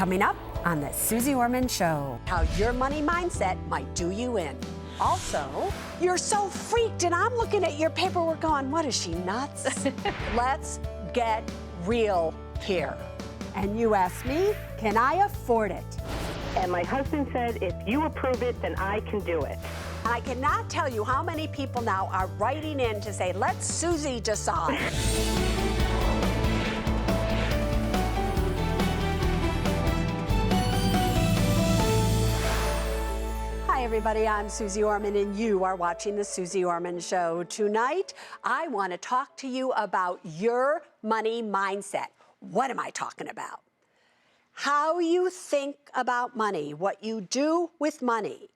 Coming up on the Suze Orman Show. How your money mindset might do you in. Also, you're so freaked and I'm looking at your paperwork going, what is she, nuts? Let's get real here. And you asked me, can I afford it? And my husband said, if you approve it, then I can do it. I cannot tell you how many people now are writing in to say, let Suze decide. Hi, everybody. I'm Suze Orman, and you are watching the Suze Orman Show. Tonight, I want to talk to you about your money mindset. What am I talking about? How you think about money, what you do with money,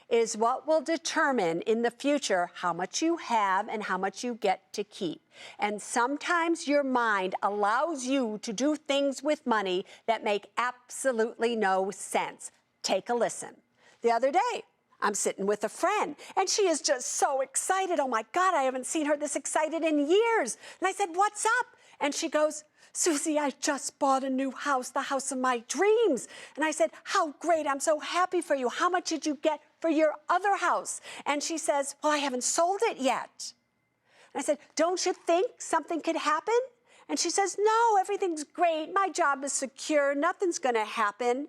is what will determine in the future how much you have and how much you get to keep. And sometimes your mind allows you to do things with money that make absolutely no sense. Take a listen. The other day, I'm sitting with a friend, and she is just so excited. Oh, my God, I haven't seen her this excited in years. And I said, what's up? And she goes, Suze, I just bought a new house, the house of my dreams. And I said, how great, I'm so happy for you. How much did you get for your other house? And she says, well, I haven't sold it yet. And I said, don't you think something could happen? And she says, no, everything's great. My job is secure. Nothing's going to happen.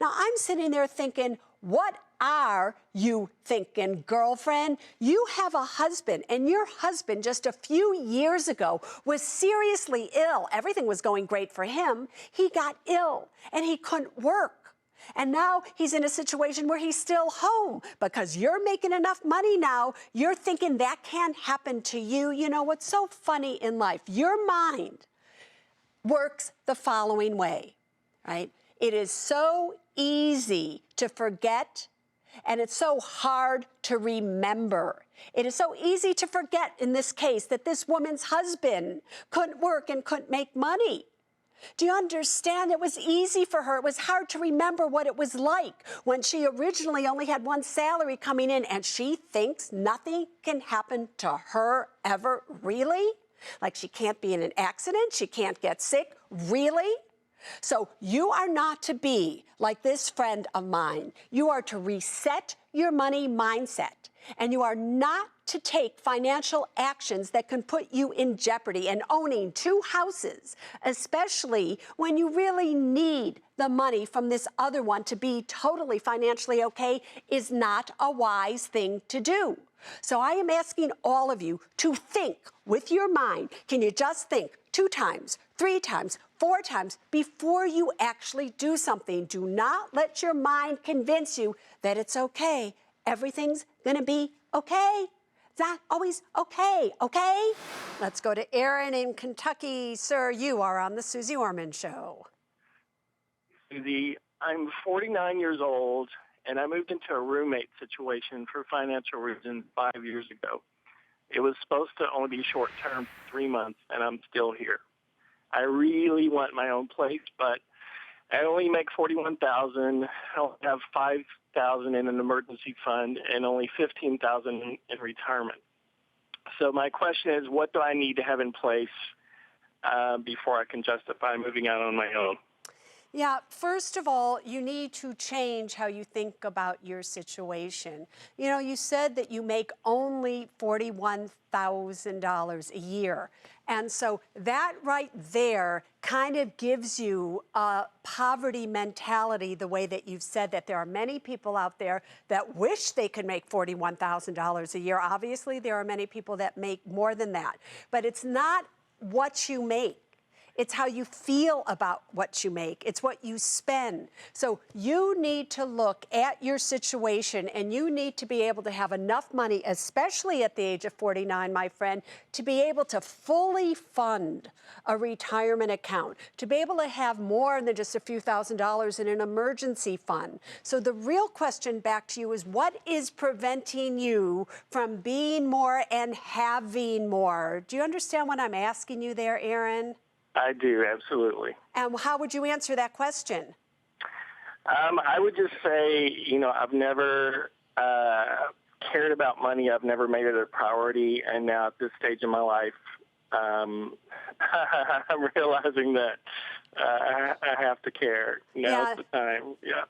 Now, I'm sitting there thinking, what are you thinking, girlfriend? You have a husband, and your husband just a few years ago was seriously ill. Everything was going great for him. He got ill, and he couldn't work. And now he's in a situation where he's still home because you're making enough money now. You're thinking that can't happen to you. You know what's so funny in life? Your mind works the following way, right? It is so easy to forget, and it's so hard to remember. It is so easy to forget in this case that this woman's husband couldn't work and couldn't make money. Do you understand? It was easy for her. It was hard to remember what it was like when she originally only had one salary coming in, and she thinks nothing can happen to her ever. Really? Like she can't be in an accident? She can't get sick? Really? So you are not to be like this friend of mine. You are to reset your money mindset, and you are not to take financial actions that can put you in jeopardy. And owning two houses, especially when you really need the money from this other one to be totally financially okay, is not a wise thing to do. So I am asking all of you to think with your mind. Can you just think 2 times, 3 times, 4 times before you actually do something? Do not let your mind convince you that it's okay. Everything's gonna be okay. It's not always okay, okay? Let's go to Aaron in Kentucky. Sir, you are on the Suze Orman Show. Suze, I'm 49 years old, and I moved into a roommate situation for financial reasons 5 years ago. It was supposed to only be short-term, 3 months, and I'm still here. I really want my own place, but I only make $41,000. I only have $5,000 in an emergency fund and only $15,000 in retirement. So my question is, what do I need to have in place before I can justify moving out on my own? Yeah, first of all, you need to change how you think about your situation. You know, you said that you make only $41,000 a year. And so that right there kind of gives you a poverty mentality, the way that you've said that there are many people out there that wish they could make $41,000 a year. Obviously, there are many people that make more than that. But it's not what you make. It's how you feel about what you make. It's what you spend. So you need to look at your situation, and you need to be able to have enough money, especially at the age of 49, my friend, to be able to fully fund a retirement account, to be able to have more than just a few $1,000s in an emergency fund. So the real question back to you is, what is preventing you from being more and having more? Do you understand what I'm asking you there, Aaron? I do, absolutely. And how would you answer that question? I would just say, you know, I've never cared about money. I've never made it a priority. And now at this stage in my life, I'm realizing that I have to care. Now's the time. Yeah.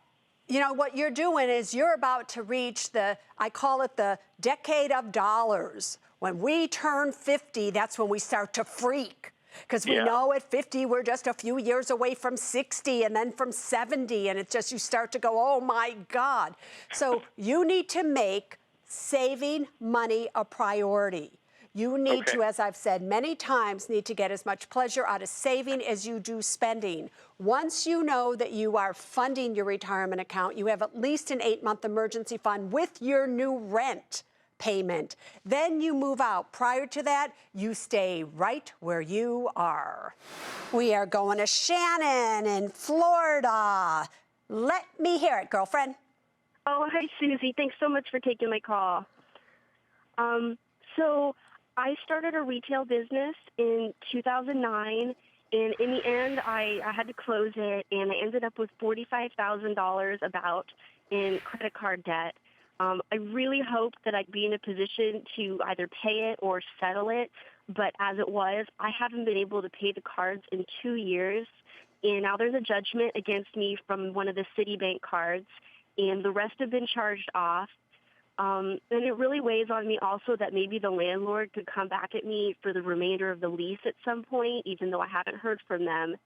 You know, what you're doing is you're about to reach I call it the decade of dollars. When we turn 50, that's when we start to freak. Because we know at 50, we're just a few years away from 60 and then from 70. And it's just, you start to go, oh my God. So you need to make saving money a priority. You need to, as I've said many times, need to get as much pleasure out of saving as you do spending. Once you know that you are funding your retirement account, you have at least an 8-month emergency fund with your new rent payment. Then you move out. Prior to that, you stay right where you are. We are going to Shannon in Florida. Let me hear it, girlfriend. Oh, hi, Susie. Thanks so much for taking my call. So I started a retail business in 2009, and in the end, I had to close it, and I ended up with $45,000 about in credit card debt. I really hoped that I'd be in a position to either pay it or settle it, but as it was, I haven't been able to pay the cards in 2 years, and now there's a judgment against me from one of the Citibank cards, and the rest have been charged off. And it really weighs on me also that maybe the landlord could come back at me for the remainder of the lease at some point, even though I haven't heard from them.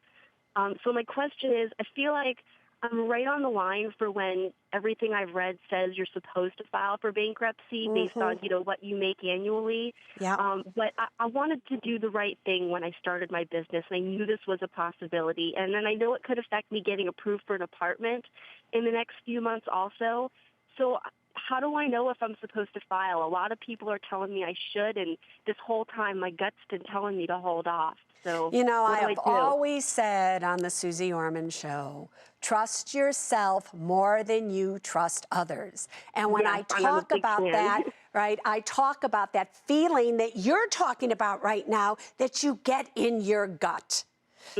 So my question is, I feel like I'm right on the line for when everything I've read says you're supposed to file for bankruptcy based on, what you make annually. Yeah. But I wanted to do the right thing when I started my business, and I knew this was a possibility. And then I know it could affect me getting approved for an apartment in the next few months also. So how do I know if I'm supposed to file? A lot of people are telling me I should, and this whole time my gut's been telling me to hold off. So I have always said on the Suze Orman Show, trust yourself more than you trust others. And when I talk about that, right, I talk about that feeling that you're talking about right now that you get in your gut.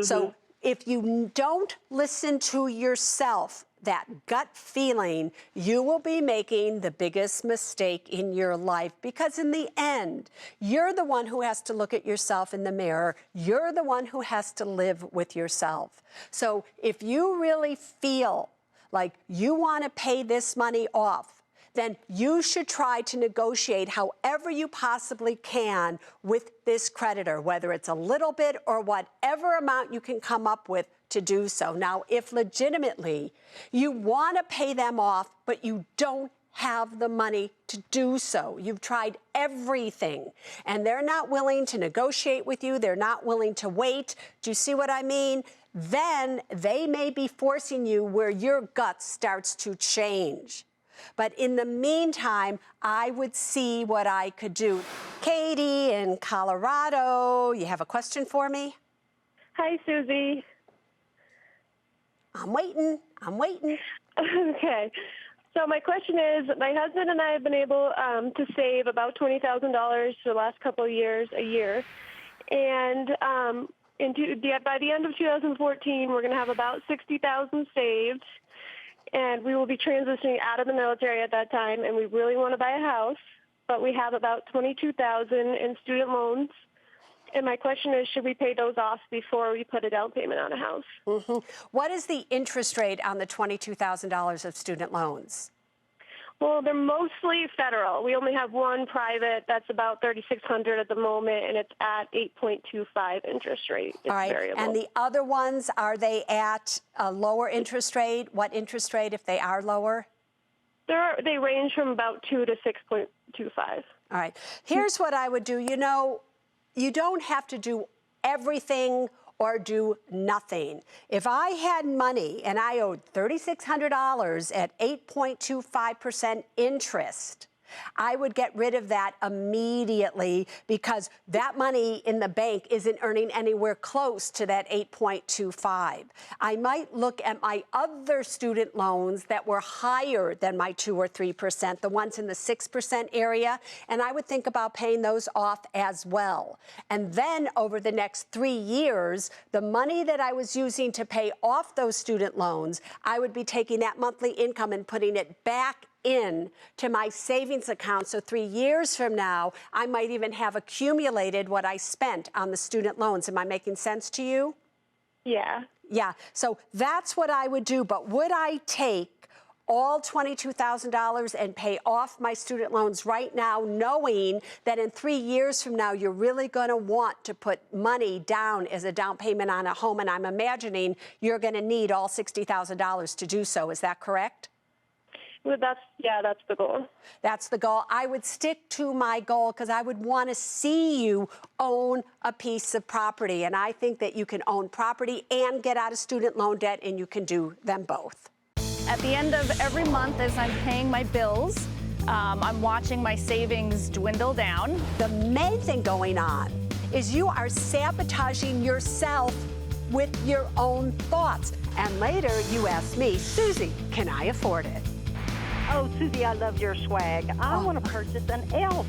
So if you don't listen to yourself, that gut feeling, you will be making the biggest mistake in your life, because in the end, you're the one who has to look at yourself in the mirror. You're the one who has to live with yourself. So if you really feel like you want to pay this money off, then you should try to negotiate however you possibly can with this creditor, whether it's a little bit or whatever amount you can come up with to do so. Now, if legitimately you want to pay them off, but you don't have the money to do so, you've tried everything, and they're not willing to negotiate with you, they're not willing to wait, do you see what I mean? Then they may be forcing you where your gut starts to change. But in the meantime, I would see what I could do. Katie in Colorado, you have a question for me? Hi, Susie. I'm waiting. Okay. So my question is, my husband and I have been able to save about $20,000 for the last couple of years, a year. And by the end of 2014, we're going to have about $60,000 saved. And we will be transitioning out of the military at that time, and we really want to buy a house, but we have about $22,000 in student loans. And my question is, should we pay those off before we put a down payment on a house? What is the interest rate on the $22,000 of student loans? Well, they're mostly federal. We only have one private that's about $3,600 at the moment, and it's at 8.25 interest rate. It's all right, variable. And the other ones, are they at a lower interest rate? What interest rate if they are lower? They range from about 2 to 6.25. All right, here's what I would do. You don't have to do everything or do nothing. If I had money and I owed $3,600 at 8.25% interest, I would get rid of that immediately, because that money in the bank isn't earning anywhere close to that 8.25. I might look at my other student loans that were higher than my 2 or 3%, the ones in the 6% area, and I would think about paying those off as well. And then over the next 3 years, the money that I was using to pay off those student loans, I would be taking that monthly income and putting it back in to my savings account. So 3 years from now, I might even have accumulated what I spent on the student loans. Am I making sense to you? Yeah. Yeah, so that's what I would do. But would I take all $22,000 and pay off my student loans right now, knowing that in 3 years from now, you're really going to want to put money down as a down payment on a home? And I'm imagining you're going to need all $60,000 to do so. Is that correct? Well, that's the goal. That's the goal. I would stick to my goal because I would want to see you own a piece of property. And I think that you can own property and get out of student loan debt, and you can do them both. At the end of every month, as I'm paying my bills, I'm watching my savings dwindle down. The main thing going on is you are sabotaging yourself with your own thoughts. And later you ask me, Susie, can I afford it? Oh, Susie, I love your swag. I want to purchase an elf.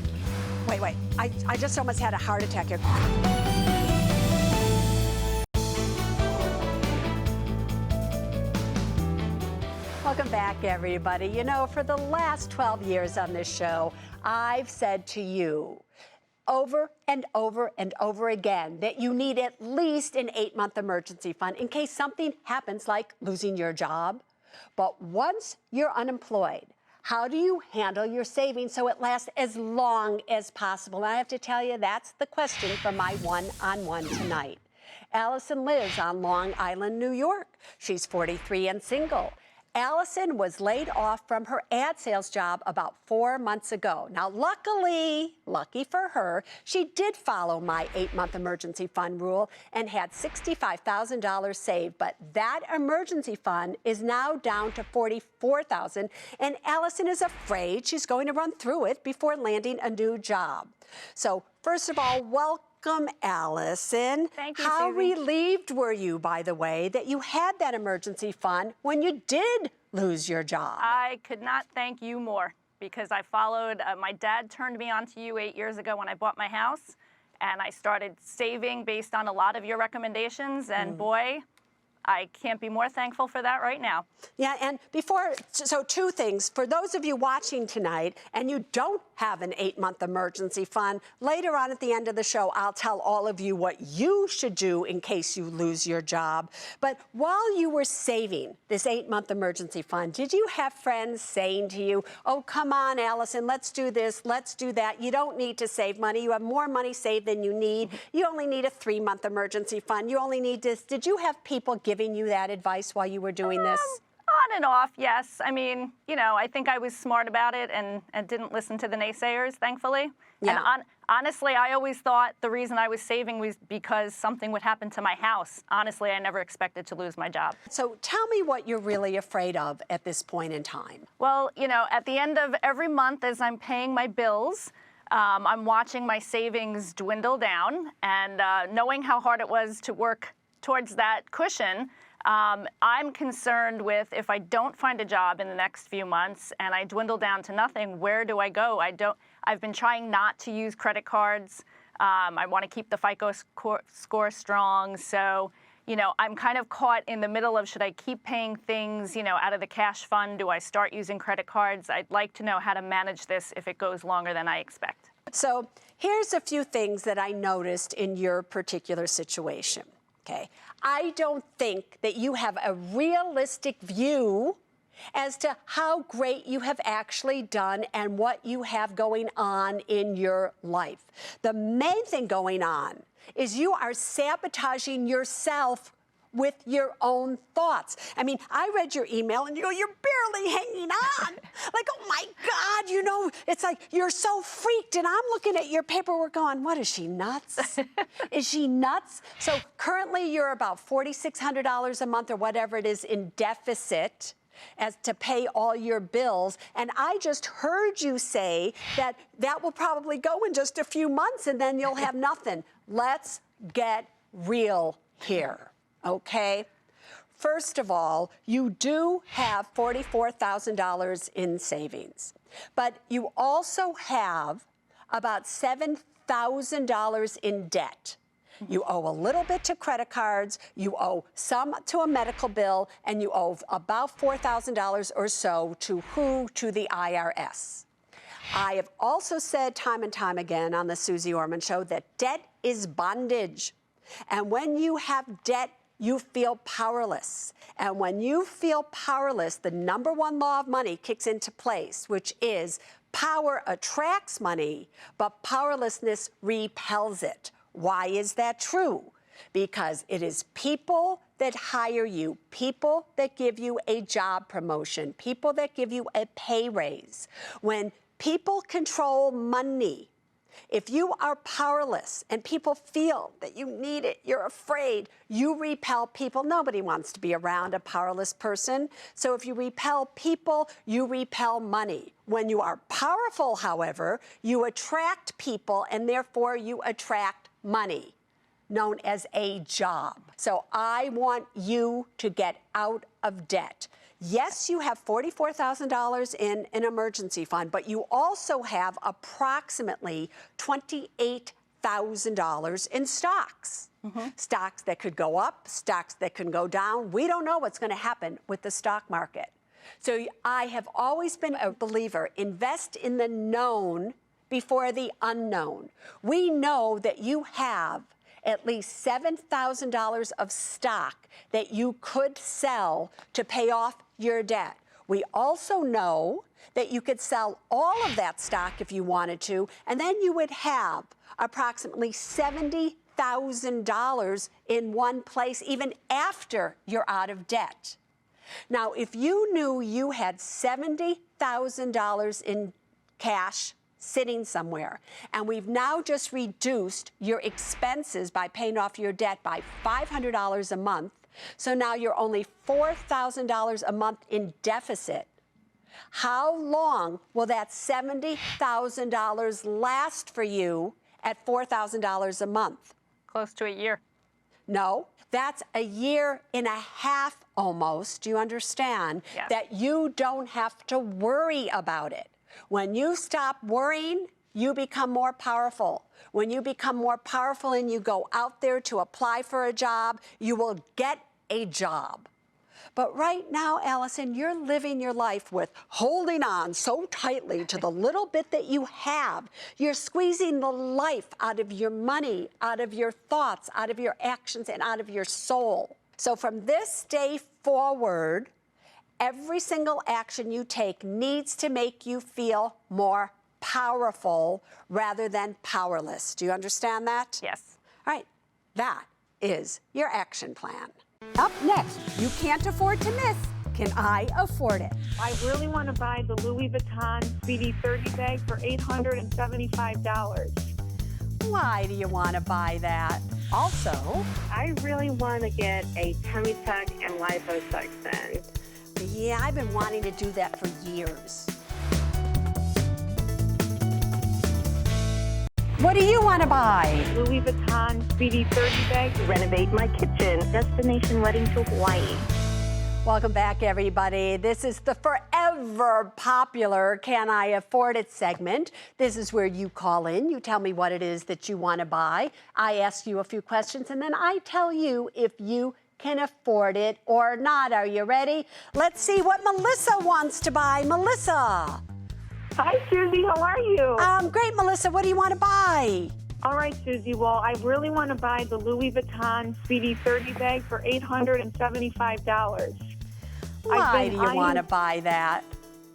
Wait. I just almost had a heart attack here. Welcome back, everybody. You know, for the last 12 years on this show, I've said to you over and over and over again that you need at least an 8-month emergency fund in case something happens like losing your job. But once you're unemployed, how do you handle your savings so it lasts as long as possible? And I have to tell you, that's the question for my one-on-one tonight. Allison lives on Long Island, New York. She's 43 and single. Allison was laid off from her ad sales job about 4 months ago. Now, lucky for her, she did follow my 8-month emergency fund rule and had $65,000 saved. But that emergency fund is now down to $44,000, and Allison is afraid she's going to run through it before landing a new job. So, first of all, welcome, Allison. Thank you, How Susie. relieved were you, by the way, that you had that emergency fund when you did lose your job? I could not thank you more because I followed, my dad turned me on to you 8 years ago when I bought my house, and I started saving based on a lot of your recommendations, and boy, I can't be more thankful for that right now. Yeah, and so 2 things. For those of you watching tonight and you don't have an 8-month emergency fund, later on at the end of the show, I'll tell all of you what you should do in case you lose your job. But while you were saving this 8-month emergency fund, did you have friends saying to you, oh, come on, Allison, let's do this, let's do that. You don't need to save money. You have more money saved than you need. You only need a 3-month emergency fund. You only need this. Did you have people giving you that advice while you were doing this? On and off, yes. I mean, you know, I think I was smart about it and didn't listen to the naysayers, thankfully. Yeah. And honestly, I always thought the reason I was saving was because something would happen to my house. Honestly, I never expected to lose my job. So tell me what you're really afraid of at this point in time. Well, you know, at the end of every month as I'm paying my bills, I'm watching my savings dwindle down, and knowing how hard it was to work towards that cushion, I'm concerned with if I don't find a job in the next few months and I dwindle down to nothing, where do I go? I've been trying not to use credit cards. I want to keep the FICO score strong. So, you know, I'm kind of caught in the middle of, should I keep paying things, you know, out of the cash fund? Do I start using credit cards? I'd like to know how to manage this if it goes longer than I expect. So here's a few things that I noticed in your particular situation. Okay, I don't think that you have a realistic view as to how great you have actually done and what you have going on in your life. The main thing going on is you are sabotaging yourself with your own thoughts. I mean, I read your email and you go, you're barely hanging on. Like, oh my God, you know, it's like you're so freaked, and I'm looking at your paperwork going, what, is she nuts? Is she nuts? So currently you're about $4,600 a month or whatever it is in deficit as to pay all your bills. And I just heard you say that that will probably go in just a few months and then you'll have nothing. Let's get real here. Okay? First of all, you do have $44,000 in savings, but you also have about $7,000 in debt. You owe a little bit to credit cards, you owe some to a medical bill, and you owe about $4,000 or so to the IRS. I have also said time and time again on the Suze Orman Show that debt is bondage. And when you have debt, you feel powerless. And when you feel powerless, the number one law of money kicks into place, which is power attracts money, but powerlessness repels it. Why is that true? Because it is people that hire you, people that give you a job promotion, people that give you a pay raise. When people control money, if you are powerless and people feel that you need it, you're afraid, you repel people. Nobody wants to be around a powerless person. So if you repel people, you repel money. When you are powerful, however, you attract people and therefore you attract money, known as a job. So I want you to get out of debt. Yes, you have $44,000 in an emergency fund, but you also have approximately $28,000 in stocks. Stocks that could go up, stocks that can go down. We don't know what's going to happen with the stock market. So I have always been a believer, invest in the known before the unknown. We know that you have at least $7,000 of stock that you could sell to pay off your debt. We also know that you could sell all of that stock if you wanted to, and then you would have approximately $70,000 in one place even after you're out of debt. Now, if you knew you had $70,000 in cash sitting somewhere, and we've now just reduced your expenses by paying off your debt by $500 a month, so now you're only $4,000 a month in deficit. How long will that $70,000 last for you at $4,000 a month? Close to a year. No, that's a year and a half almost, do you understand? Yes. That you don't have to worry about it. When you stop worrying, you become more powerful. When you become more powerful and you go out there to apply for a job, you will get a job. But right now, Allison, you're living your life with holding on so tightly to the little bit that you have. You're squeezing the life out of your money, out of your thoughts, out of your actions, and out of your soul. So from this day forward, every single action you take needs to make you feel more powerful rather than powerless. Do you understand that? Yes. All right, that is your action plan. Up next, you can't afford to miss. Can I afford it? I really want to buy the Louis Vuitton Speedy 30 bag for $875. Why do you want to buy that? Also, I really want to get a tummy tuck and liposuction. yeah, I've been wanting to do that for years. What do you want to buy? Louis Vuitton Speedy 30 bag. Renovate my kitchen. Destination wedding to Hawaii. Welcome back, everybody. This is the forever popular Can I Afford It segment. This is where you call in, you tell me what it is that you want to buy. I ask you a few questions, and then I tell you if you can afford it or not. Are you ready? Let's see what Melissa wants to buy. Melissa. Hi, Susie. How are you? Great, Melissa. What do you want to buy? All right, Susie. Well, I really want to buy the Louis Vuitton Speedy 30 bag for $875. Why do you want to buy that?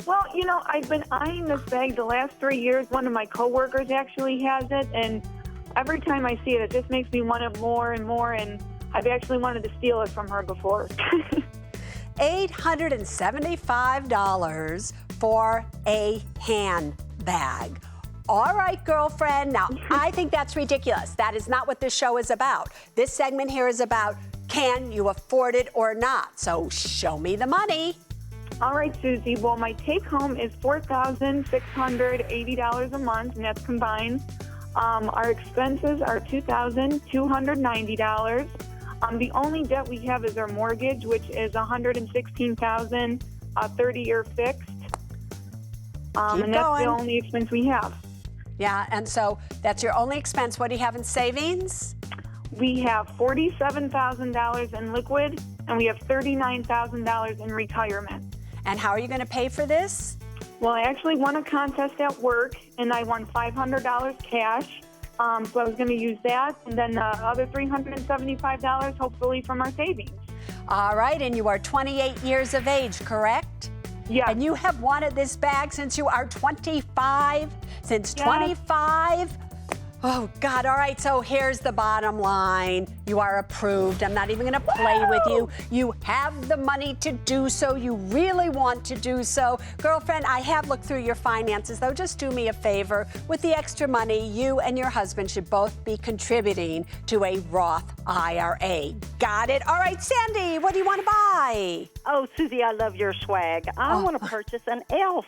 Well, you know, I've been eyeing this bag the last 3 years. One of my coworkers actually has it, and every time I see it, it just makes me want it more and more, and I've actually wanted to steal it from her before. $875 for a handbag. All right, girlfriend. Now, I think that's ridiculous. That is not what this show is about. This segment here is about can you afford it or not? So show me the money. All right, Susie. Well, my take home is $4,680 a month, and that's combined. Our expenses are $2,290. The only debt we have is our mortgage, which is $116,000, 30-year fixed. And that's the only expense we have. Yeah, and so that's your only expense. What do you have in savings? We have $47,000 in liquid, and we have $39,000 in retirement. And how are you going to pay for this? Well, I actually won a contest at work, and I won $500 cash. So I was going to use that, and then the other $375, hopefully, from our savings. All right, and you are 28 years of age, correct? Yeah. And you have wanted this bag since you are 25? Since 25? Oh, God. All right, so here's the bottom line. You are approved. I'm not even going to play with you. You have the money to do so. You really want to do so. Girlfriend, I have looked through your finances, though. Just do me a favor. With the extra money, you and your husband should both be contributing to a Roth IRA. Got it? All right, Sandy, what do you want to buy? Oh, Susie, I love your swag. I want to purchase an ELF.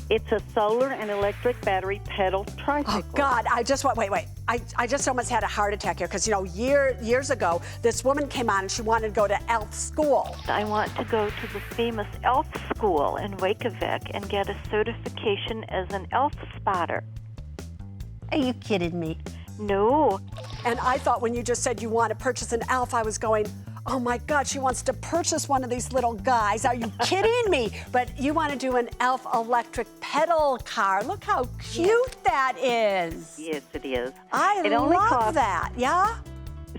It's a solar and electric battery pedal tricycle. Oh, God, I just want, wait. I just almost had a heart attack here because, you know, years ago, this woman came on and she wanted to go to ELF school. I want to go to the famous ELF school in Reykjavik and get a certification as an ELF spotter. Are you kidding me? No. And I thought when you just said you want to purchase an ELF, I was going, oh my God, she wants to purchase one of these little guys. Are you kidding me? But you want to do an ELF electric pedal car. Look how cute that is. Yes, it is. I love that. Yeah?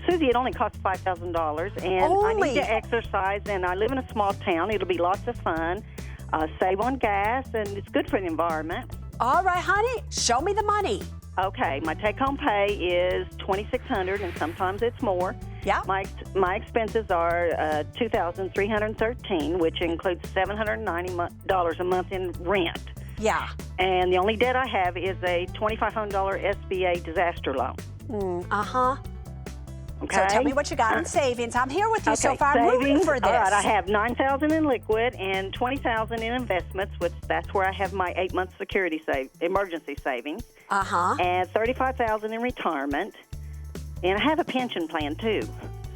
Susie, it only costs $5,000, and I need to exercise, and I live in a small town. It'll be lots of fun, save on gas, and it's good for the environment. All right, honey, show me the money. Okay, my take-home pay is $2,600, and sometimes it's more. Yeah. My expenses are $2,313, which includes $790 a month in rent. Yeah. And the only debt I have is a $2,500 SBA disaster loan. Uh-huh. Okay. So tell me what you got in savings. I'm here with you so far. I'm rooting for this. All right, I have $9,000 in liquid and $20,000 in investments, which that's where I have my 8-month emergency savings. Uh-huh. And $35,000 in retirement. And I have a pension plan, too.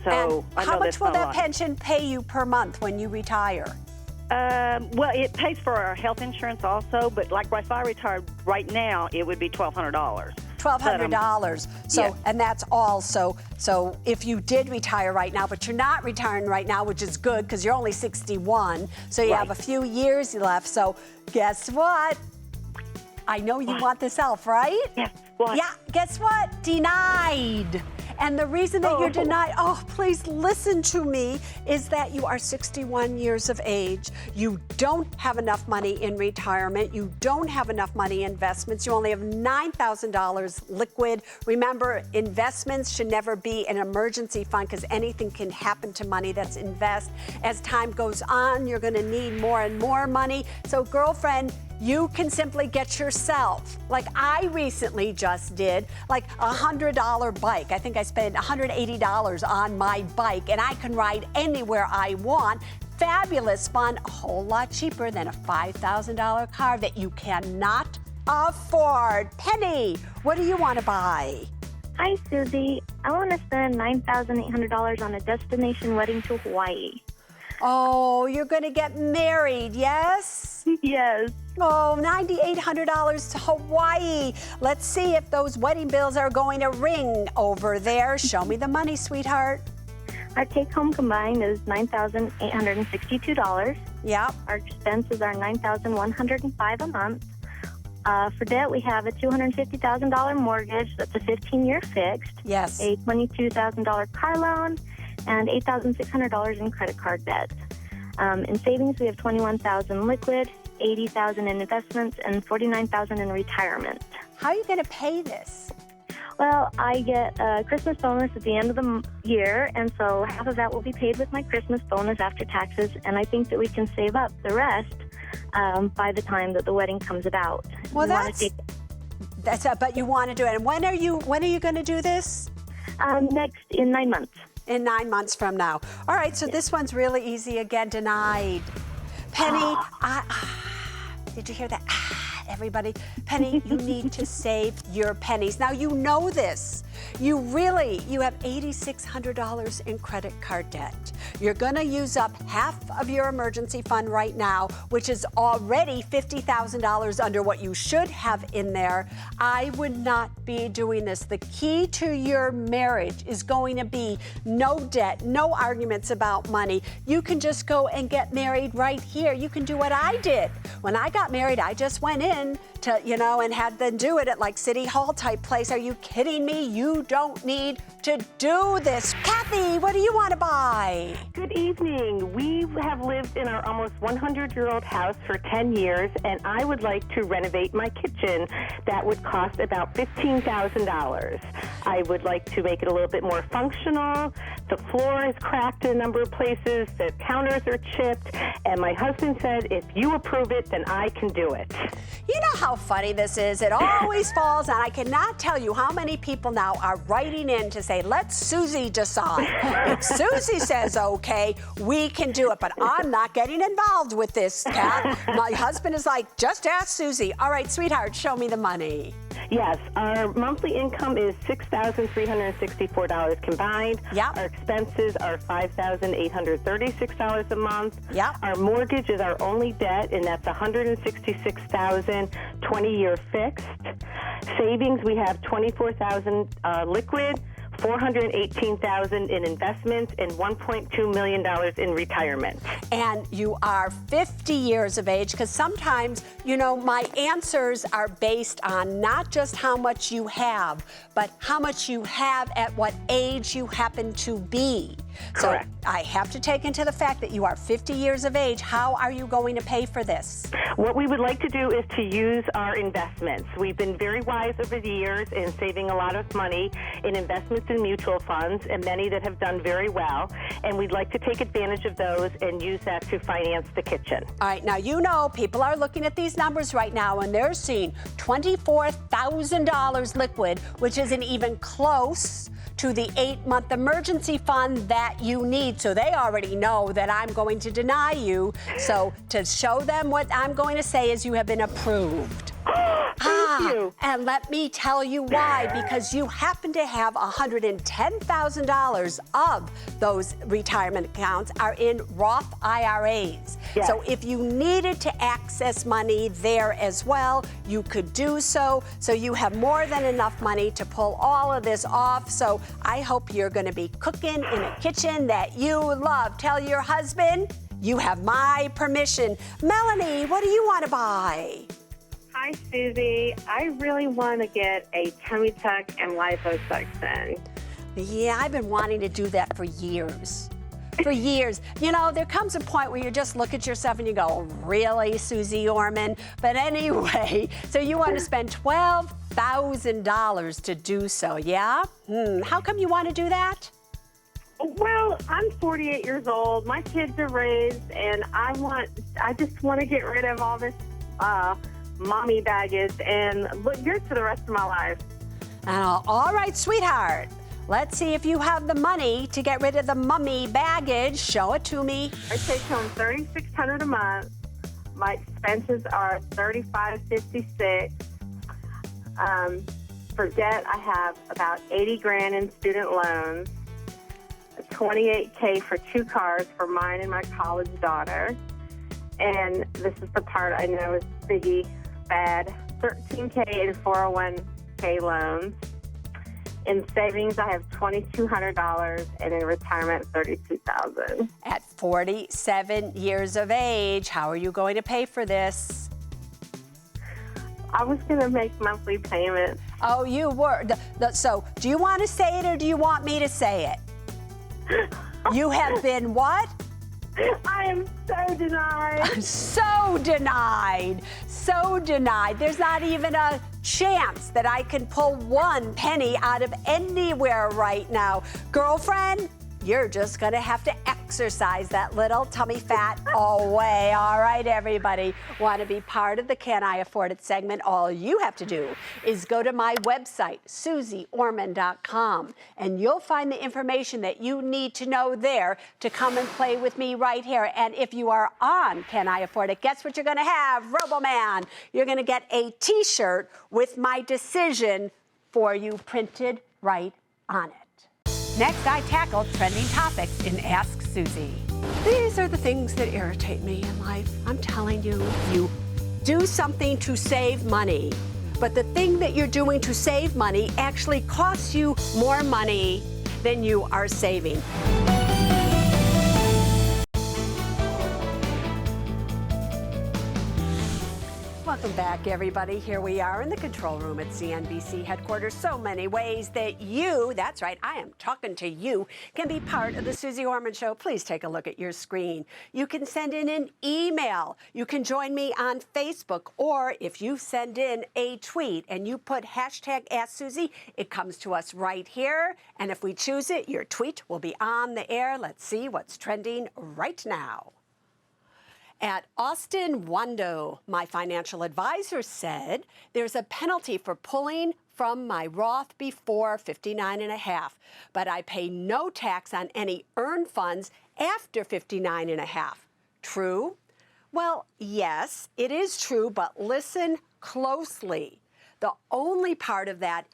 So and how much will that pension pay you per month when you retire? Well, it pays for our health insurance also, but like if I retired right now, it would be $1,200. $1,200. So, and that's all. So if you did retire right now, but you're not retiring right now, which is good because you're only 61, so you have a few years left. So guess what? I know you want this ELF, right? Yes. What? Yeah, guess what? Denied. And the reason that you're denied, please listen to me, is that you are 61 years of age. You don't have enough money in retirement. You don't have enough money in investments. You only have $9,000 liquid. Remember, investments should never be an emergency fund because anything can happen to money that's invest. As time goes on, you're going to need more and more money. So, girlfriend, you can simply get yourself, like I recently just did, like a $100 bike. I think I spent $180 on my bike, and I can ride anywhere I want. Fabulous fun, a whole lot cheaper than a $5,000 car that you cannot afford. Penny, what do you want to buy? Hi, Susie. I want to spend $9,800 on a destination wedding to Hawaii. Oh, you're going to get married, yes? Yes. Oh, $9,800 to Hawaii. Let's see if those wedding bills are going to ring over there. Show me the money, sweetheart. Our take-home combined is $9,862. Yep. Our expenses are $9,105 a month. For debt, we have a $250,000 mortgage that's a 15-year fixed. Yes. A $22,000 car loan, and $8,600 in credit card debt. In savings, we have $21,000 liquid, $80,000 in investments, and $49,000 in retirement. How are you going to pay this? Well, I get a Christmas bonus at the end of the year, and so half of that will be paid with my Christmas bonus after taxes, and I think that we can save up the rest by the time that the wedding comes about. Well, but you want to do it. And when are you going to do this? Next, in 9 months. In 9 months from now. All right, so this one's really easy again, denied. Penny, did you hear that? Everybody, Penny, you need to save your pennies. Now, you know this. You have $8,600 in credit card debt. You're going to use up half of your emergency fund right now, which is already $50,000 under what you should have in there. I would not be doing this. The key to your marriage is going to be no debt, no arguments about money. You can just go and get married right here. You can do what I did. When I got married, I just went in to, and had them do it at like City Hall type place. Are you kidding me? You don't need to do this. Kathy, what do you want to buy? Good evening. We have lived in our almost 100-year-old house for 10 years, and I would like to renovate my kitchen. That would cost about $15,000. I would like to make it a little bit more functional. The floor is cracked in a number of places. The counters are chipped, and my husband said, if you approve it, then I can do it. You know how funny this is? It always falls, and I cannot tell you how many people now are writing in to say, let Susie decide. If Susie says okay, we can do it, but I'm not getting involved with this, Kat. My husband is like, just ask Susie. All right, sweetheart, show me the money. Yes, our monthly income is $6,364 combined. Yep. Our expenses are $5,836 a month. Yep. Our mortgage is our only debt, and that's $166,000, 20-year fixed. Savings, we have $24,000 liquid, $418,000 in investments, and $1.2 million in retirement. And you are 50 years of age, because sometimes, my answers are based on not just how much you have, but how much you have at what age you happen to be. Correct. So I have to take into the fact that you are 50 years of age. How are you going to pay for this? What we would like to do is to use our investments. We've been very wise over the years in saving a lot of money in investments in mutual funds, and many that have done very well. And we'd like to take advantage of those and use that to finance the kitchen. All right, now people are looking at these numbers right now, and they're seeing $24,000 liquid, which isn't even close to the 8-month emergency fund that you need. So they already know that I'm going to deny you. So to show them what I'm going to say is you have been approved. Thank you. And let me tell you why, because you happen to have $110,000 of those retirement accounts are in Roth IRAs. Yes. So if you needed to access money there as well, you could do so. So you have more than enough money to pull all of this off. So I hope you're going to be cooking in a kitchen that you love. Tell your husband you have my permission. Melanie, what do you want to buy? Hi, Susie. I really want to get a tummy tuck and liposuction. Yeah, I've been wanting to do that for years. For years. There comes a point where you just look at yourself and you go, really, Suze Orman? But anyway, so you want to spend $12,000 to do so, yeah? How come you want to do that? Well, I'm 48 years old. My kids are raised, and I just want to get rid of all this mommy baggage and look good for the rest of my life. All right, sweetheart. Let's see if you have the money to get rid of the mummy baggage. Show it to me. I take home $3,600 a month. My expenses are $3,556. For debt, I have about $80,000 in student loans, $28,000 for 2 cars for mine and my college daughter. And this is the part I know is biggie bad, $13,000 in 401k loans. In savings, I have $2,200, and in retirement, $32,000. At 47 years of age, how are you going to pay for this? I was going to make monthly payments. Oh, you were. So, do you want to say it or do you want me to say it? You have been what? I am so denied. So denied. So denied. There's not even a chance that I can pull 1 penny out of anywhere right now. Girlfriend, you're just going to have to exercise that little tummy fat away. All right, everybody. Want to be part of the Can I Afford It segment? All you have to do is go to my website, SuzeOrman.com, and you'll find the information that you need to know there to come and play with me right here. And if you are on Can I Afford It, guess what you're going to have, Roboman? You're going to get a T-shirt with my decision for you printed right on it. Next, I tackle trending topics in Ask Suze. These are the things that irritate me in life. I'm telling you, you do something to save money, but the thing that you're doing to save money actually costs you more money than you are saving. Welcome back, everybody. Here we are in the control room at CNBC headquarters. So many ways that you, that's right, I am talking to you, can be part of the Suze Orman Show. Please take a look at your screen. You can send in an email. You can join me on Facebook. Or if you send in a tweet and you put hashtag AskSuze, it comes to us right here. And if we choose it, your tweet will be on the air. Let's see what's trending right now. At Austin Wando, my financial advisor said there's a penalty for pulling from my Roth before 59.5, but I pay no tax on any earned funds after 59.5. True? Well, yes, it is true, but listen closely. The only part of that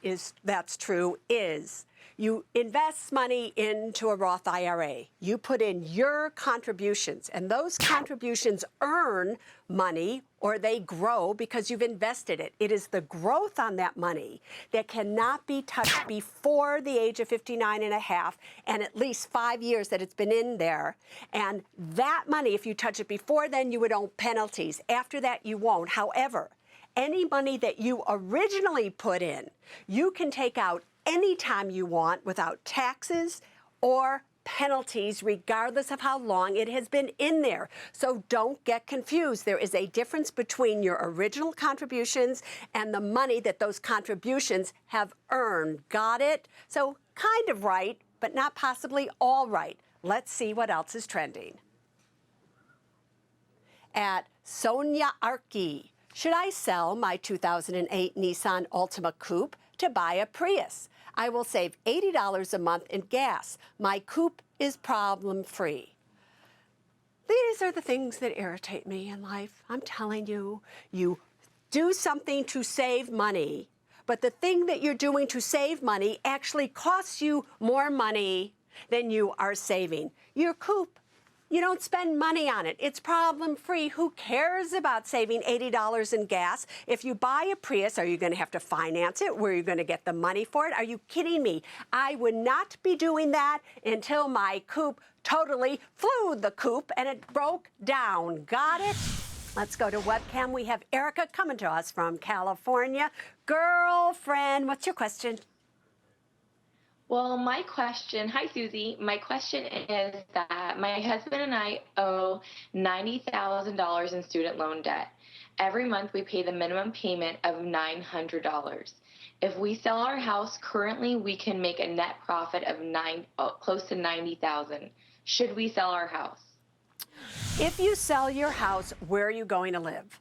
that's true is you invest money into a Roth IRA. You put in your contributions, and those contributions earn money or they grow because you've invested it. It is the growth on that money that cannot be touched before the age of 59.5 and at least 5 years that it's been in there. And that money, if you touch it before then, you would owe penalties. After that, you won't. However, any money that you originally put in, you can take out anytime you want without taxes or penalties, regardless of how long it has been in there. So don't get confused. There is a difference between your original contributions and the money that those contributions have earned. Got it? So kind of right, but not possibly all right. Let's see what else is trending. At Sonia Arki, should I sell my 2008 Nissan Altima Coupe to buy a Prius? I will save $80 a month in gas. My coupe is problem-free. These are the things that irritate me in life. I'm telling you, you do something to save money, but the thing that you're doing to save money actually costs you more money than you are saving. Your coupe, you don't spend money on it. It's problem-free. Who cares about saving $80 in gas? If you buy a Prius, are you going to have to finance it? Where are you going to get the money for it? Are you kidding me? I would not be doing that until my coupe totally flew the coop and it broke down. Got it? Let's go to webcam. We have Erica coming to us from California. Girlfriend, what's your question? Well, my question, hi Suze, my question is that my husband and I owe $90,000 in student loan debt. Every month we pay the minimum payment of $900. If we sell our house currently, we can make a net profit of close to $90,000. Should we sell our house? If you sell your house, where are you going to live?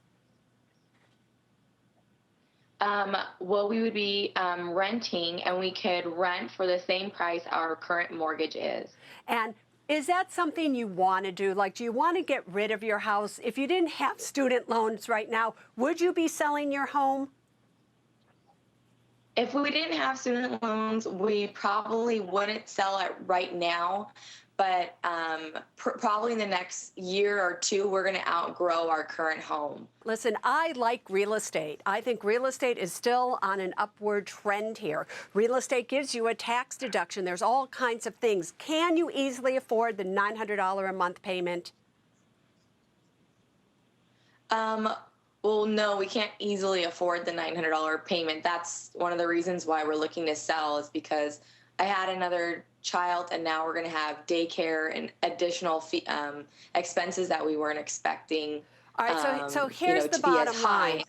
Well, we would be renting, and we could rent for the same price our current mortgage is. And is that something you want to do? Like, do you want to get rid of your house? If you didn't have student loans right now, would you be selling your home? If we didn't have student loans, we probably wouldn't sell it right now. But probably in the next year or two, we're going to outgrow our current home. Listen, I like real estate. I think real estate is still on an upward trend here. Real estate gives you a tax deduction. There's all kinds of things. Can you easily afford the $900 a month payment? Well, no, we can't easily afford the $900 payment. That's one of the reasons why we're looking to sell, is because I had another child, and now we're going to have daycare and additional expenses that we weren't expecting. All right, so here's the bottom line,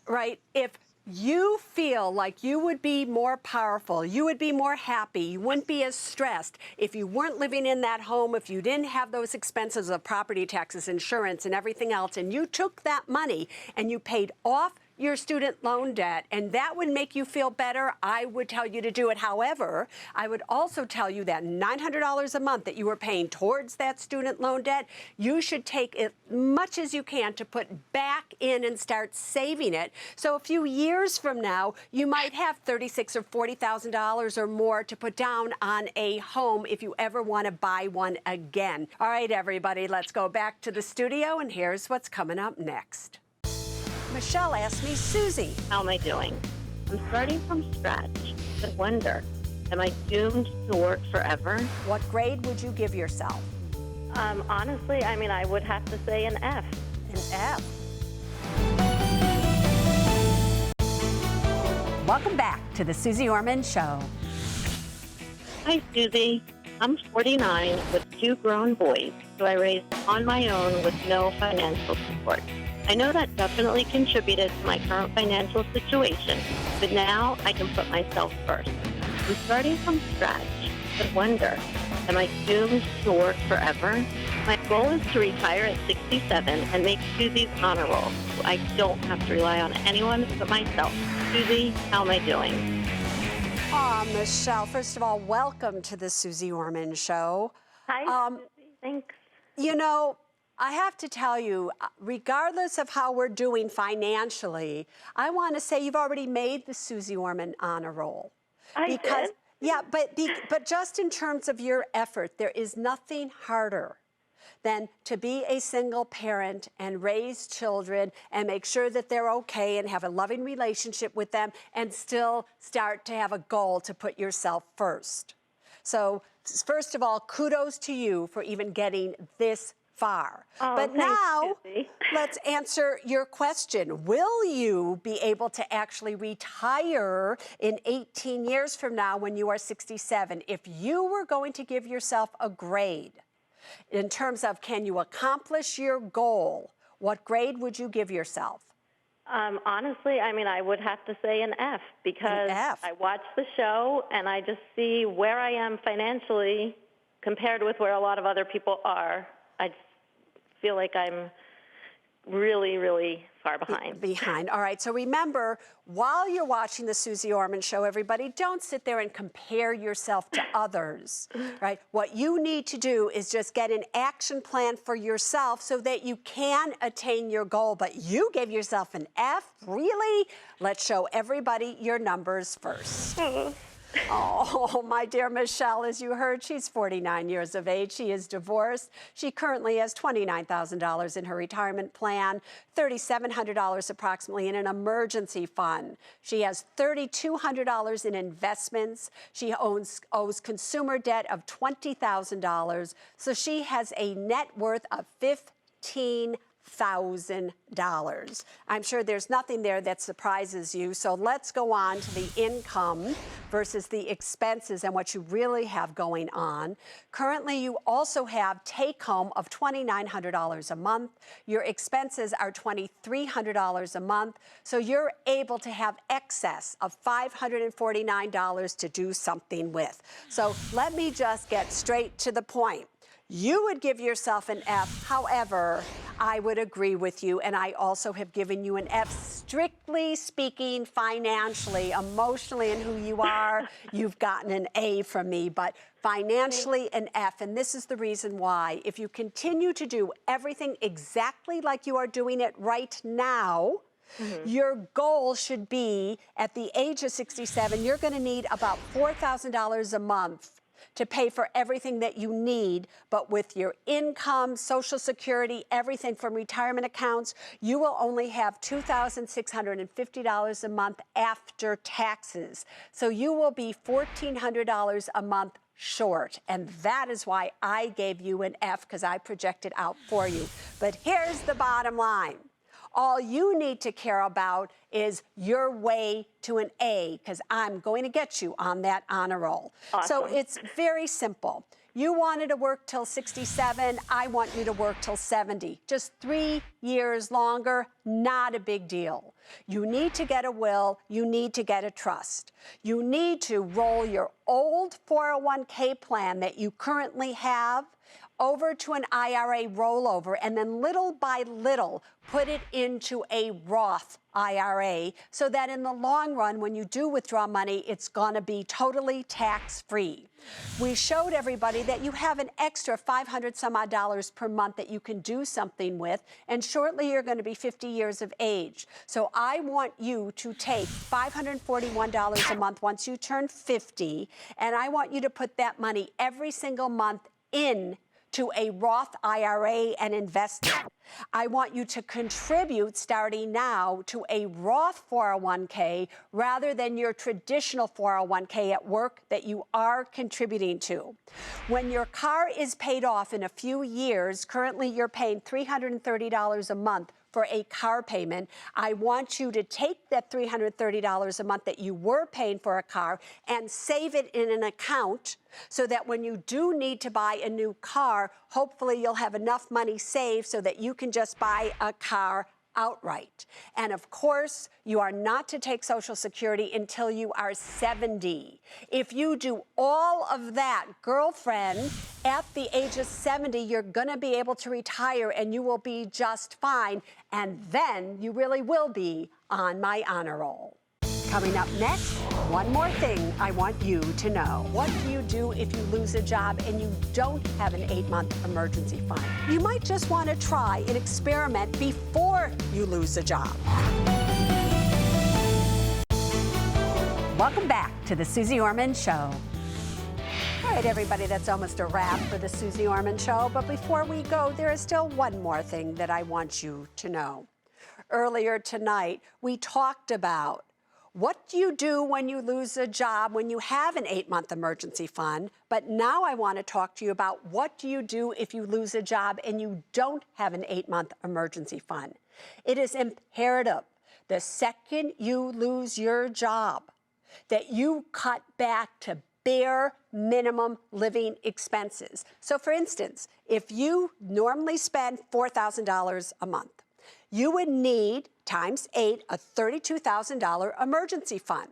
right? If you feel like you would be more powerful, you would be more happy, you wouldn't be as stressed if you weren't living in that home, if you didn't have those expenses of property taxes, insurance, and everything else, and you took that money and you paid off your student loan debt, and that would make you feel better, I would tell you to do it. However, I would also tell you that $900 a month that you were paying towards that student loan debt, you should take as much as you can to put back in and start saving it. So a few years from now, you might have $36,000 or $40,000 or more to put down on a home if you ever want to buy one again. All right, everybody, let's go back to the studio, and here's what's coming up next. Michelle asked me, Susie, how am I doing? I'm starting from scratch. I wonder, am I doomed to work forever? What grade would you give yourself? Honestly, I would have to say an F. An F. Welcome back to the Suze Orman Show. Hi, Susie. I'm 49 with 2 grown boys, who I raised on my own with no financial support. I know that definitely contributed to my current financial situation, but now I can put myself first. I'm starting from scratch, but wonder, am I doomed to work forever? My goal is to retire at 67 and make Susie's honor roll, so I don't have to rely on anyone but myself. Susie, how am I doing? Oh, Michelle, first of all, welcome to the Suze Orman Show. Hi, Susie. Thanks. You know, I have to tell you, regardless of how we're doing financially, I want to say you've already made the Suze Orman honor roll. I did? Yeah, but just in terms of your effort, there is nothing harder than to be a single parent and raise children and make sure that they're okay and have a loving relationship with them and still start to have a goal to put yourself first. So, first of all, kudos to you for even getting this far. Oh, but thanks, now, Susie. let's answer your question. Will you be able to actually retire in 18 years from now when you are 67? If you were going to give yourself a grade in terms of can you accomplish your goal, what grade would you give yourself? Honestly, I would have to say an F, because I watch the show and I just see where I am financially compared with where a lot of other people are. I feel like I'm really, really far behind. All right. So remember, while you're watching the Suze Orman Show, everybody, don't sit there and compare yourself to others, right? What you need to do is just get an action plan for yourself so that you can attain your goal. But you gave yourself an F? Really? Let's show everybody your numbers first. Oh, my dear Michelle, as you heard, she's 49 years of age. She is divorced. She currently has $29,000 in her retirement plan, $3,700 approximately in an emergency fund. She has $3,200 in investments. She owes consumer debt of $20,000. So she has a net worth of $15,000. I'm sure there's nothing there that surprises you. So let's go on to the income versus the expenses and what you really have going on. Currently, you also have take home of $2,900 a month. Your expenses are $2,300 a month. So you're able to have excess of $549 to do something with. So let me just get straight to the point. You would give yourself an F. However, I would agree with you, and I also have given you an F, strictly speaking, financially, emotionally, and who you are. You've gotten an A from me, but financially an F, and this is the reason why. If you continue to do everything exactly like you are doing it right now, your goal should be, at the age of 67, you're going to need about $4,000 a month to pay for everything that you need, but with your income, Social Security, everything from retirement accounts, you will only have $2,650 a month after taxes. So you will be $1,400 a month short, and that is why I gave you an F, because I projected out for you. But here's the bottom line. All you need to care about is your way to an A, because I'm going to get you on that honor roll. Awesome. So it's very simple. You wanted to work till 67. I want you to work till 70. Just 3 years longer, not a big deal. You need to get a will. You need to get a trust. You need to roll your old 401k plan that you currently have over to an IRA rollover, and then little by little put it into a Roth IRA so that in the long run, when you do withdraw money, it's going to be totally tax-free. We showed everybody that you have an extra $500 some odd per month that you can do something with, and shortly you're going to be 50 years of age. So I want you to take $541 a month once you turn 50, and I want you to put that money every single month in to a Roth IRA and invest it. I want you to contribute starting now to a Roth 401k rather than your traditional 401k at work that you are contributing to. When your car is paid off in a few years, currently you're paying $330 a month for a car payment. I want you to take that $330 a month that you were paying for a car and save it in an account so that when you do need to buy a new car, hopefully you'll have enough money saved so that you can just buy a car outright. And of course, you are not to take Social Security until you are 70. If you do all of that, girlfriend, at the age of 70, you're going to be able to retire and you will be just fine. And then you really will be on my honor roll. Coming up next, one more thing I want you to know. What do you do if you lose a job and you don't have an 8-month emergency fund? You might just want to try an experiment before you lose a job. Welcome back to the Suze Orman Show. All right, everybody, that's almost a wrap for the Suze Orman Show. But before we go, there is still one more thing that I want you to know. Earlier tonight, we talked about what do you do when you lose a job, when you have an 8-month emergency fund? But now I want to talk to you about what do you do if you lose a job and you don't have an 8-month emergency fund? It is imperative the second you lose your job that you cut back to bare minimum living expenses. So for instance, if you normally spend $4,000 a month, you would need, times 8, a $32,000 emergency fund.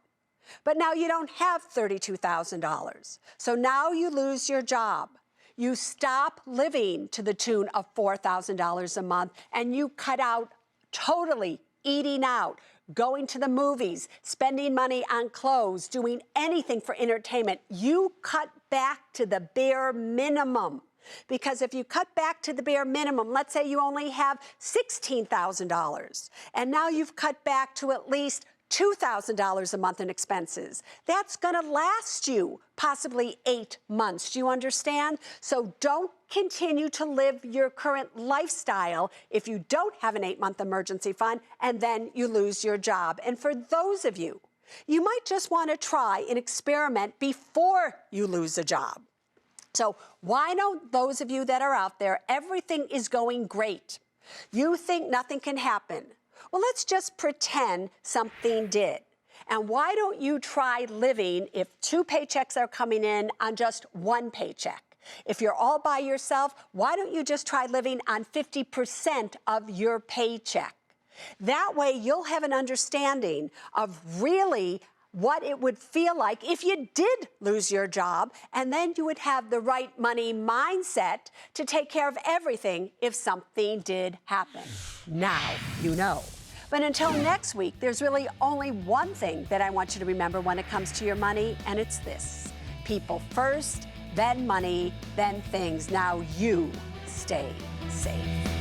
But now you don't have $32,000. So now you lose your job. You stop living to the tune of $4,000 a month, and you cut out totally eating out, going to the movies, spending money on clothes, doing anything for entertainment. You cut back to the bare minimum. Because if you cut back to the bare minimum, let's say you only have $16,000, and now you've cut back to at least $2,000 a month in expenses. That's going to last you possibly 8 months. Do you understand? So don't continue to live your current lifestyle if you don't have an 8-month emergency fund and then you lose your job. And for those of you, you might just want to try an experiment before you lose a job. So why don't those of you that are out there, everything is going great. You think nothing can happen. Well, let's just pretend something did. And why don't you try living, if 2 paychecks are coming in, on just 1 paycheck? If you're all by yourself, why don't you just try living on 50% of your paycheck? That way you'll have an understanding of really what it would feel like if you did lose your job, and then you would have the right money mindset to take care of everything if something did happen. Now you know. But until next week, there's really only one thing that I want you to remember when it comes to your money, and it's this: people first, then money, then things. Now you stay safe.